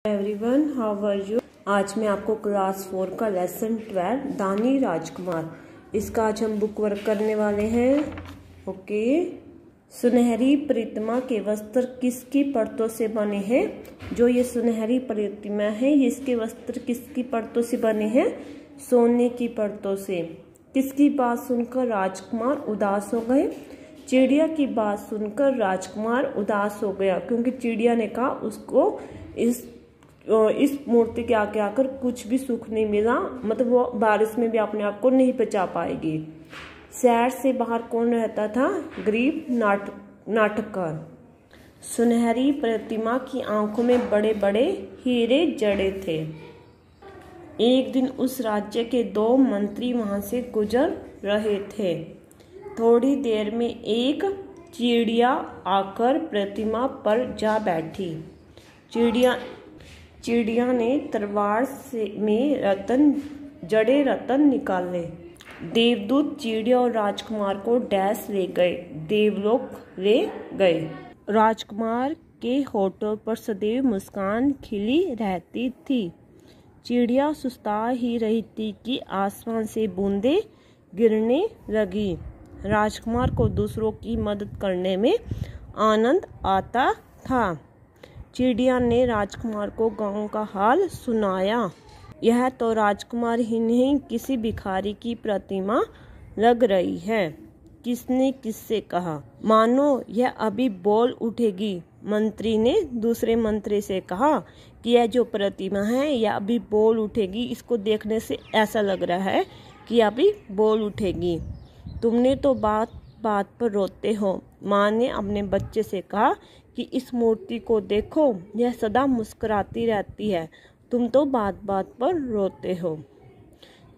Everyone, how are you. आज मैं आपको क्लास 4 का लेसन 12 दानी राजकुमार, इसका आज हम बुक वर्क करने वाले हैं। ओके। सुनहरी प्रतिमा के वस्त्र किसकी परतों से बने हैं? जो ये सुनहरी प्रतिमा है, इसके वस्त्र किसकी परतों से बने हैं? सोने की परतों से। किसकी बात सुनकर राजकुमार उदास हो गए? चिड़िया की बात सुनकर राजकुमार उदास हो गया, क्योंकि चिड़िया ने कहा उसको इस मूर्ति के आगे आकर कुछ भी सुख नहीं मिला, मतलब वो बारिश में भी अपने आप को नहीं बचा पाएगी। शहर से बाहर कौन रहता था? गरीब नाटककार। सुनहरी प्रतिमा की आंखों में बड़े बड़े हीरे जड़े थे। एक दिन उस राज्य के 2 मंत्री वहां से गुजर रहे थे। थोड़ी देर में एक चिड़िया आकर प्रतिमा पर जा बैठी। चिड़िया ने तलवार में रतन निकाले। देवदूत चिड़िया और राजकुमार को देवलोक ले गए। राजकुमार के होठों पर सदैव मुस्कान खिली रहती थी। चिड़िया सुस्ता ही रही थी कि आसमान से बूंदें गिरने लगी। राजकुमार को दूसरों की मदद करने में आनंद आता था। चिड़िया ने राजकुमार को गांव का हाल सुनाया। यह तो राजकुमार ही नहीं, किसी भिखारी की प्रतिमा लग रही है। किसने किससे कहा? मानो यह अभी बोल उठेगी। मंत्री ने दूसरे मंत्री से कहा कि यह जो प्रतिमा है यह अभी बोल उठेगी। इसको देखने से ऐसा लग रहा है कि अभी बोल उठेगी। तुमने तो बात बात पर रोते हो। माँ ने अपने बच्चे से कहा कि इस मूर्ति को देखो, यह सदा मुस्कुराती रहती है। तुम तो बात बात पर रोते हो।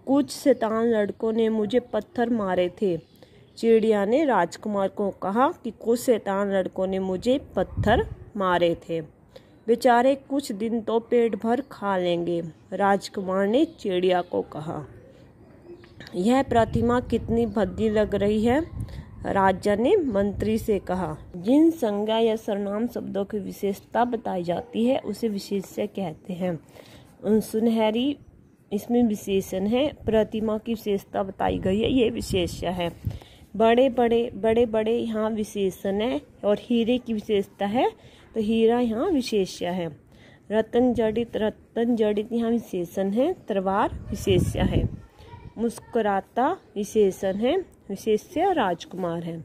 कुछ शैतान लड़कों ने मुझे पत्थर मारे थे। चिड़िया ने राजकुमार को कहा कि कुछ शैतान लड़कों ने मुझे पत्थर मारे थे। बेचारे कुछ दिन तो पेट भर खा लेंगे। राजकुमार ने चिड़िया को कहा। यह प्रतिमा कितनी भद्दी लग रही है। राजा ने मंत्री से कहा। जिन संज्ञा या सर्वनाम शब्दों की विशेषता बताई जाती है उसे विशेष्य कहते हैं। सुनहरी इसमें विशेषण है। प्रतिमा की विशेषता बताई गई है, ये विशेष्य है। बड़े बड़े यहाँ विशेषण है। और हीरे की विशेषता है तो हीरा यहाँ विशेष्य है। रतन जड़ित यहाँ विशेषण है। तलवार विशेष्य है। मुस्कुराता विशेषण है। विशेष्य राजकुमार है।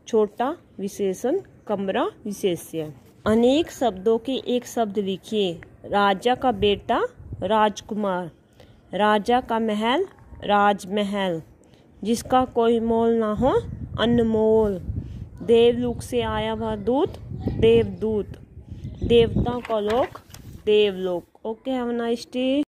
छोटा विशेषण कमरा विशेष्य। अनेक शब्दों के एक शब्द लिखिए। राजा का बेटा राजकुमार। राजा का महल राजमहल। जिसका कोई मोल ना हो अनमोल। देवलोक से आया हुआ दूत देवदूत। देवताओं का लोक देवलोक। Okay, have a nice day.